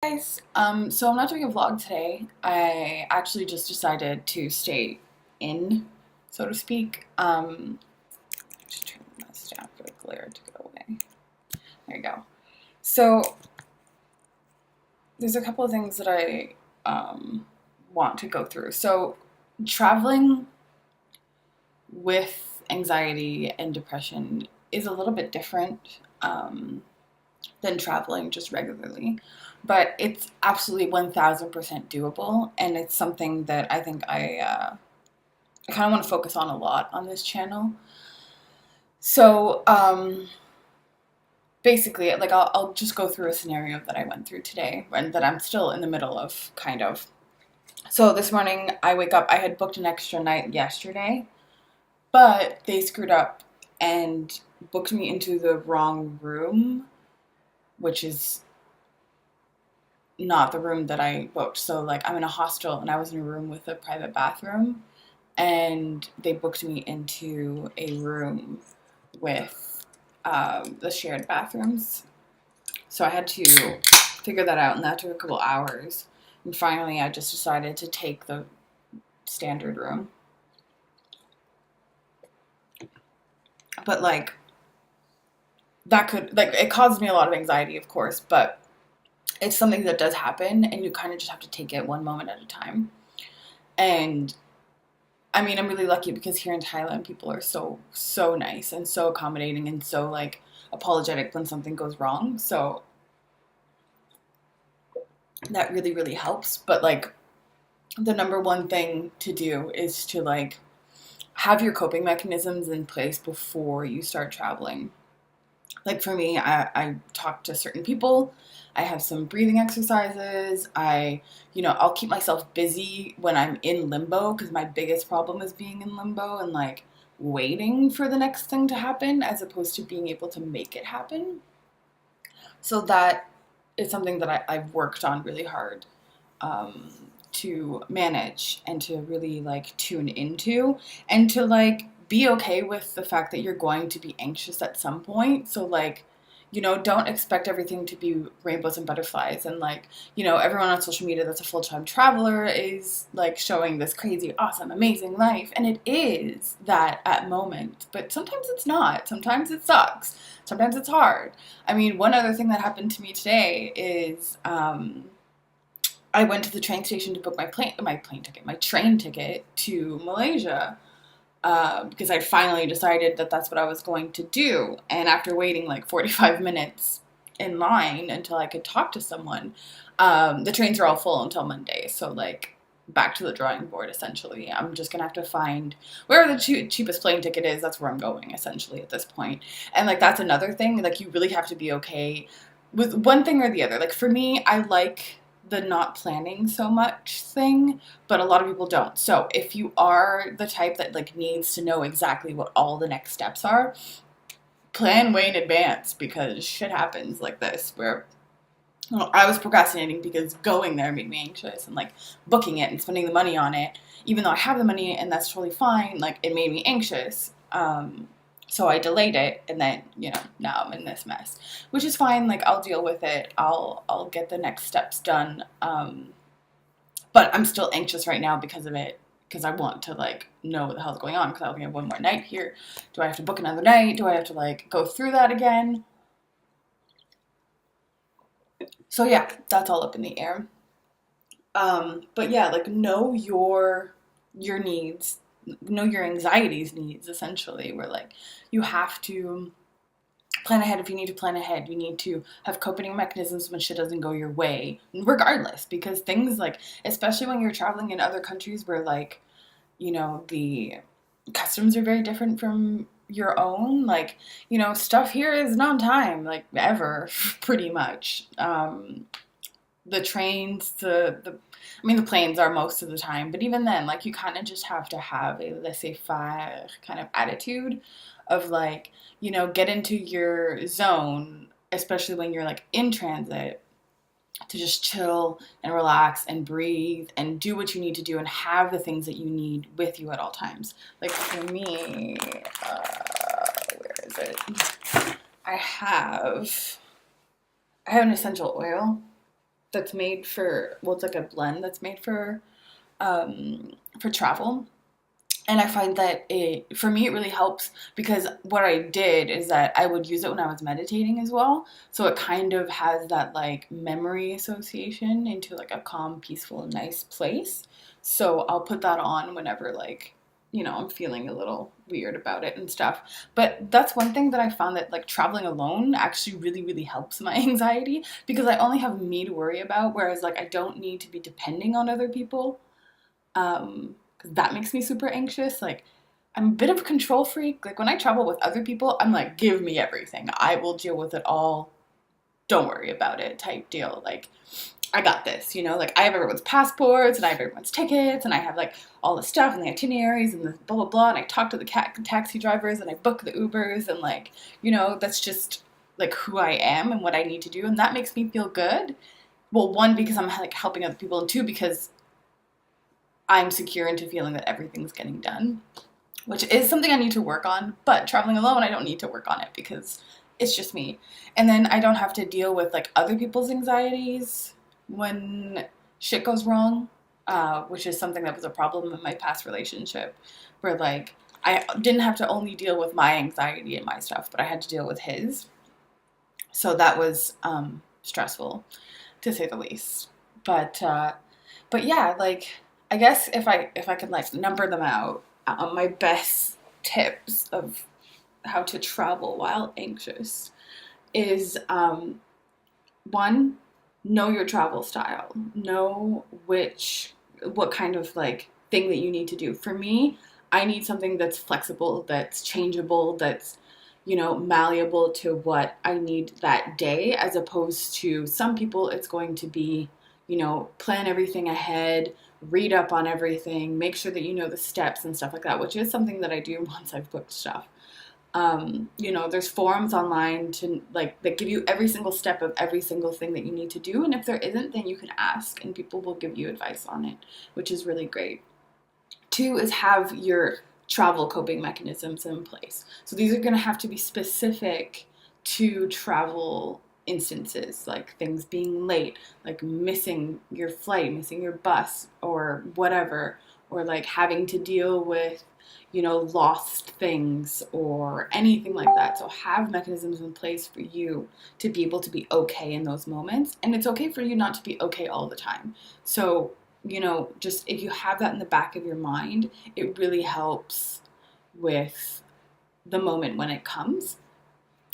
Guys, so I'm not doing a vlog today. I actually just decided to stay in, so to speak. Just turn this down for the glare to go away. There you go. So there's a couple of things that I want to go through. So traveling with anxiety and depression is a little bit different than traveling just regularly. But it's absolutely 1000% doable, and it's something that I think I kind of want to focus on a lot on this channel. So basically, like I'll just go through a scenario that I went through today and that I'm still in the middle of, kind of. So this morning I wake up, I had booked an extra night yesterday, but they screwed up and booked me into the wrong room, which is not the room that I booked. So like I'm in a hostel and I was in a room with a private bathroom, and they booked me into a room with the shared bathrooms. So I had to figure that out, and that took a couple hours. And finally I just decided to take the standard room. But like that could, like, it caused me a lot of anxiety, of course, but it's something that does happen, and you kind of just have to take it one moment at a time. And I mean, I'm really lucky because here in Thailand, people are so nice and so accommodating and so like apologetic when something goes wrong. So that really helps. But like the number one thing to do is to like have your coping mechanisms in place before you start traveling. Like for me, I talk to certain people. I have some breathing exercises. I'll keep myself busy when I'm in limbo, because my biggest problem is being in limbo and like waiting for the next thing to happen as opposed to being able to make it happen. So that is something that I've worked on really hard um, to manage and to really like tune into, and to like be okay with the fact that you're going to be anxious at some point. So like, don't expect everything to be rainbows and butterflies. And like, everyone on social media that's a full-time traveler is like showing this crazy, awesome, amazing life. And it is that at moments, but sometimes it's not. Sometimes it sucks. Sometimes it's hard. I mean, one other thing that happened to me today is I went to the train station to book my train ticket to Malaysia, because I'd finally decided that that's what I was going to do. And after waiting like 45 minutes in line until I could talk to someone, the trains are all full until Monday. So like back to the drawing board, essentially. I'm just gonna have to find wherever the cheapest plane ticket is. That's where I'm going, essentially, at this point. And like that's another thing. Like you really have to be okay with one thing or the other. Like for me, I like the not planning so much thing, but a lot of people don't. So if you are the type that like needs to know exactly what all the next steps are, plan way in advance, because shit happens like this where, well, I was procrastinating because going there made me anxious, and like booking it and spending the money on it, even though I have the money and that's totally fine, like it made me anxious. So I delayed it, and then now I'm in this mess, which is fine. Like I'll deal with it. I'll get the next steps done. But I'm still anxious right now because of it, because I want to like know what the hell's going on, because I only have one more night here. Do I have to book another night? Do I have to like go through that again? So yeah, that's all up in the air. But yeah, like know your needs, know your anxiety's needs, essentially, where like you have to plan ahead. If you need to plan ahead, you need to have coping mechanisms when shit doesn't go your way, regardless, because things like, especially when you're traveling in other countries where like, the customs are very different from your own. Like, stuff here is not on time, like ever, pretty much. The trains, I mean, the planes are most of the time, but even then, like, you kind of just have to have a laissez-faire kind of attitude of like, get into your zone, especially when you're like in transit, to just chill and relax and breathe and do what you need to do and have the things that you need with you at all times. Like for me, where is it? I have an essential oil that's made for, well, it's like a blend that's made for travel. And I find that it, for me, it really helps because what I did is that I would use it when I was meditating as well. So it kind of has that like memory association into like a calm, peaceful, nice place. So I'll put that on whenever like, I'm feeling a little weird about it and stuff. But that's one thing that I found that like traveling alone actually really, really helps my anxiety because I only have me to worry about, whereas like I don't need to be depending on other people. Because that makes me super anxious. Like, I'm a bit of a control freak. Like, when I travel with other people, I'm like, give me everything. I will deal with it all. Don't worry about it, type deal. Like, I got this, Like, I have everyone's passports and I have everyone's tickets and I have, like, all the stuff and the itineraries and the blah, blah, blah. And I talk to the taxi drivers and I book the Ubers and, like, that's just, like, who I am and what I need to do. And that makes me feel good. Well, one, because I'm, like, helping other people, and two, because I'm secure into feeling that everything's getting done, which is something I need to work on. But traveling alone, I don't need to work on it because it's just me. And then I don't have to deal with like other people's anxieties when shit goes wrong, which is something that was a problem in my past relationship, where like I didn't have to only deal with my anxiety and my stuff, but I had to deal with his. So that was stressful, to say the least. But yeah, like I guess if I could like number them out, my best tips of how to travel while anxious is one, know your travel style, know what kind of like thing that you need to do. For me, I need something that's flexible, that's changeable, that's malleable to what I need that day, as opposed to some people, it's going to be, plan everything ahead, read up on everything, make sure that you know the steps and stuff like that, which is something that I do once I've booked stuff. There's forums online to like that give you every single step of every single thing that you need to do. And if there isn't, then you can ask and people will give you advice on it, which is really great. Two is have your travel coping mechanisms in place. So these are going to have to be specific to travel instances, like things being late, like missing your flight, missing your bus, or whatever, or like having to deal with, lost things or anything like that. So have mechanisms in place for you to be able to be okay in those moments. And it's okay for you not to be okay all the time. So just if you have that in the back of your mind, it really helps with the moment when it comes.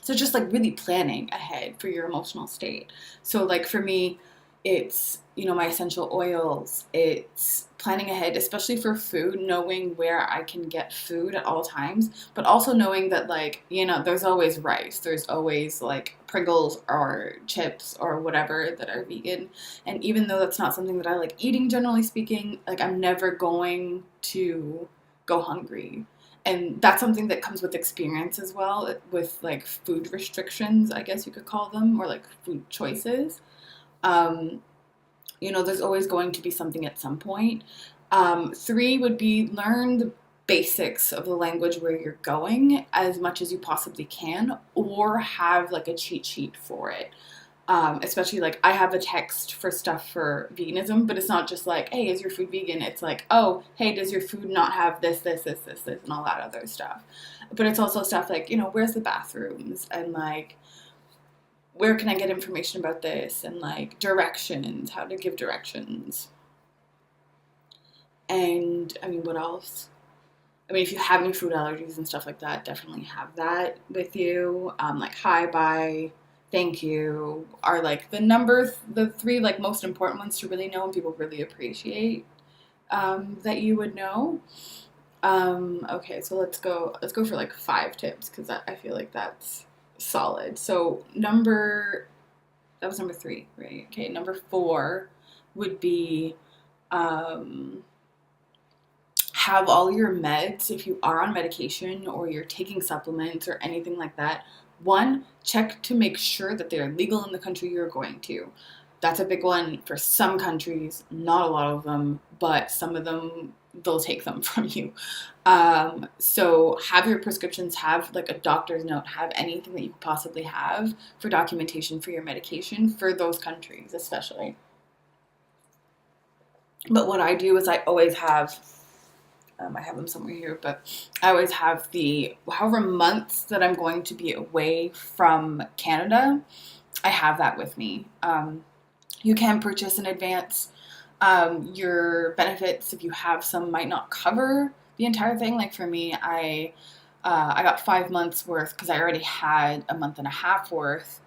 So just like really planning ahead for your emotional state. So like for me, it's, my essential oils. It's planning ahead, especially for food, knowing where I can get food at all times, but also knowing that like, there's always rice. There's always like Pringles or chips or whatever that are vegan. And even though that's not something that I like eating, generally speaking, like I'm never going to go hungry. And that's something that comes with experience as well, with like food restrictions, I guess you could call them, or like food choices. Um, there's always going to be something at some point. Three would be learn the basics of the language where you're going as much as you possibly can, or have like a cheat sheet for it. Especially like I have a text for stuff for veganism, but it's not just like, hey, is your food vegan? It's like, oh, hey, does your food not have this, this, this, this, this, and all that other stuff. But it's also stuff like, where's the bathrooms, and like, where can I get information about this, and like directions, how to give directions. And I mean, what else? I mean, if you have any food allergies and stuff like that, definitely have that with you. Like hi, bye, thank you are like the three like most important ones to really know and people really appreciate, that you would know. Okay, so let's go for like 5 tips because I feel like that's solid. So that was number 3, right? Okay, number 4 would be have all your meds if you are on medication or you're taking supplements or anything like that. One, check to make sure that they're legal in the country you're going to. That's a big one for some countries, not a lot of them, but some of them, they'll take them from you. So have your prescriptions, have like a doctor's note, have anything that you could possibly have for documentation for your medication for those countries especially. But what I do is I always have, I have them somewhere here, but I always have the however months that I'm going to be away from Canada, I have that with me. You can purchase in advance. Your benefits, if you have some, might not cover the entire thing. Like for me, I got 5 months worth because I already had a month and a half worth,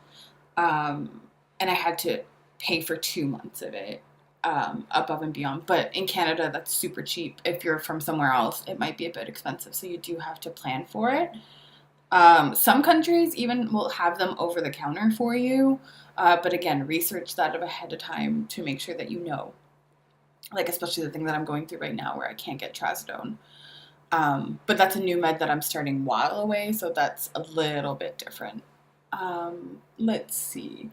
um, and I had to pay for 2 months of it, above and beyond. But in Canada, that's super cheap. If you're from somewhere else, it might be a bit expensive, so you do have to plan for it. Some countries even will have them over the counter for you, but again, research that ahead of time to make sure that you know. Like especially the thing that I'm going through right now, where I can't get trazodone. But that's a new med that I'm starting while away, so that's a little bit different. Let's see.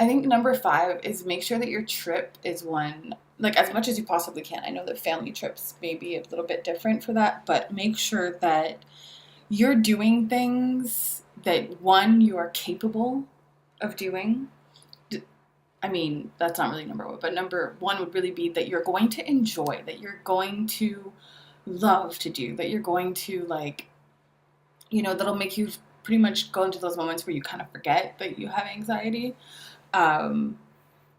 I think number 5 is make sure that your trip is one, like as much as you possibly can. I know that family trips may be a little bit different for that, but make sure that you're doing things that one, you are capable of doing. I mean, that's not really number 1, but number 1 would really be that you're going to enjoy, that you're going to love to do, that you're going to like, that'll make you pretty much go into those moments where you kind of forget that you have anxiety. Um,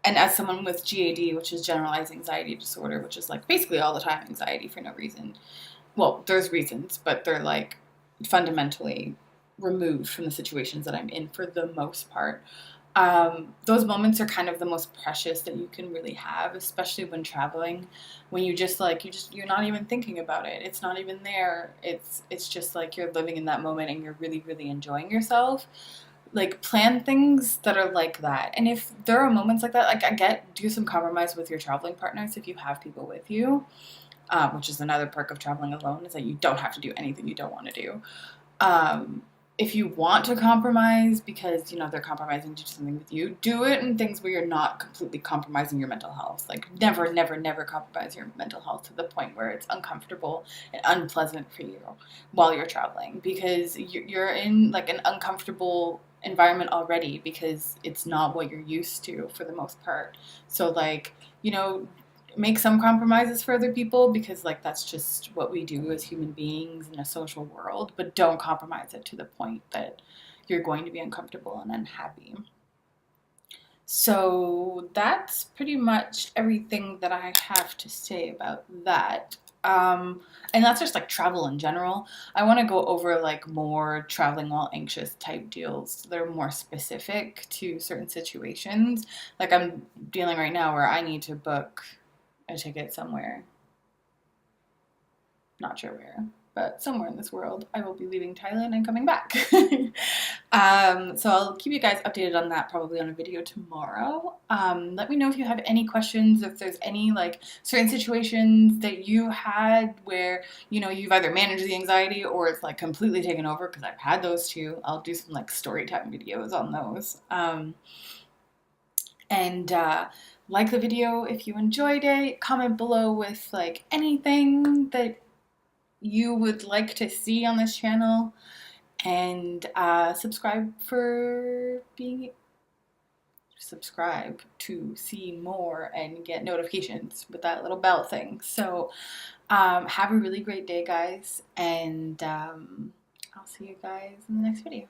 and as someone with GAD, which is generalized anxiety disorder, which is like basically all the time anxiety for no reason. Well, there's reasons, but they're like fundamentally removed from the situations that I'm in for the most part. Those moments are kind of the most precious that you can really have, especially when traveling, when you're not even thinking about it. It's not even there. It's just like you're living in that moment and you're really, really enjoying yourself. Like plan things that are like that. And if there are moments like that, like I get, do some compromise with your traveling partners if you have people with you, which is another perk of traveling alone, is that you don't have to do anything you don't want to do. Um, if you want to compromise because they're compromising to do something with you, do it in things where you're not completely compromising your mental health. Like never, never, never compromise your mental health to the point where it's uncomfortable and unpleasant for you while you're traveling, because you're in like an uncomfortable environment already because it's not what you're used to for the most part. So like, make some compromises for other people because like that's just what we do as human beings in a social world, but don't compromise it to the point that you're going to be uncomfortable and unhappy. So that's pretty much everything that I have to say about that. And that's just like travel in general. I want to go over like more traveling while anxious type deals that are more specific to certain situations. Like I'm dealing right now where I need to book a ticket somewhere, not sure where, but somewhere in this world. I will be leaving Thailand and coming back. So I'll keep you guys updated on that probably on a video tomorrow. Let me know if you have any questions, if there's any like certain situations that you had where, you've either managed the anxiety or it's like completely taken over, because I've had those too. I'll do some like story time videos on those. And like the video if you enjoyed it. Comment below with like anything that you would like to see on this channel, and subscribe to see more and get notifications with that little bell thing. So have a really great day, guys, and I'll see you guys in the next video.